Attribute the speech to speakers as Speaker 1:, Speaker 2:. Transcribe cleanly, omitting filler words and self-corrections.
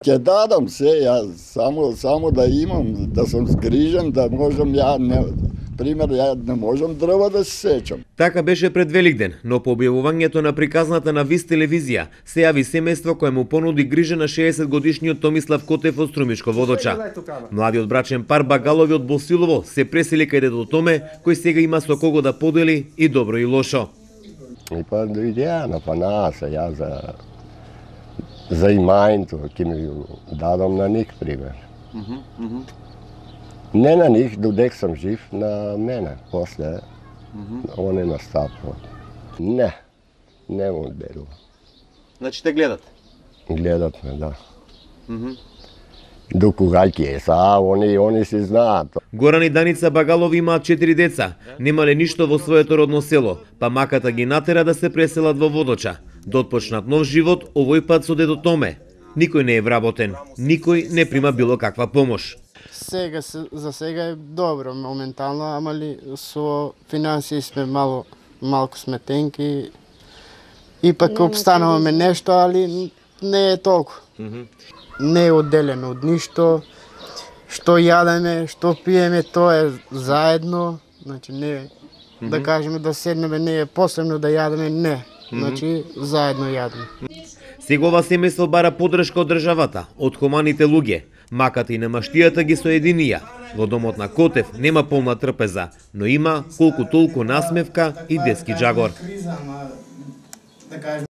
Speaker 1: Ќе дадам се, ја само да имам, да сум згрижен, да можам пример, ја не можам дрва да се сечам.
Speaker 2: Така беше пред Великден, но по објавувањето на приказната на ВИС телевизија се јави семејство кое му понуди грижа на 60-годишниот Томислав Котев од Струмишко Водоча. Младиот брачен пар Багалови од Босилово се пресели кај дедо Томе, кој сега има со кого да подели и добро и лошо.
Speaker 1: И па дојде на Панаса, ја за имањето, ќе ми дадам на них пример. Не на них, додек сам жив, на мене, после они настапуват. Не му берува.
Speaker 2: Значи те гледат?
Speaker 1: Гледат ме, да. До кога ќе са, они си знаат.
Speaker 2: Горан и Даница Багалови имаат 4 деца, немале ништо во своето родно село, па маката ги натера да се преселат во Водоча. Да отпочнат нов живот, овој пат со дедо Томе. Никој не е вработен, никој не прима било каква помош.
Speaker 3: За сега е добро моментално, ама ли со финансии сме малку сме тенки. Ипак обстануваме нешто, али не е толку. Не е одделено од ништо. Што јадеме, што пиеме, тоа е заедно. Значи не да кажеме да седнеме, не е посебно да јадеме, не. Значи заедно јадеме.
Speaker 2: Сега ова семејство бара поддршка од државата, од хуманите луѓе. Маката и немаштијата ги соединија. Во домот на Котев нема полна трпеза, но има колку толку насмевка и детски джагор.